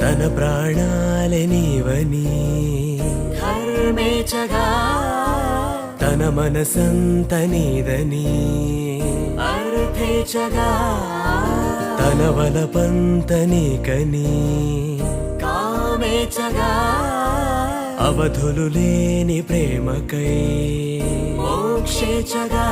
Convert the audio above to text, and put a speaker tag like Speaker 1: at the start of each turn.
Speaker 1: తన ప్రాణాలే నీవని
Speaker 2: ధర్మేచగా
Speaker 1: తన మనసంత నీదని
Speaker 2: అర్థేచగా
Speaker 1: తన వలపంత నీకని
Speaker 2: కామేచగా
Speaker 1: అవధులు లేని ప్రేమకై
Speaker 2: మోక్షేచగా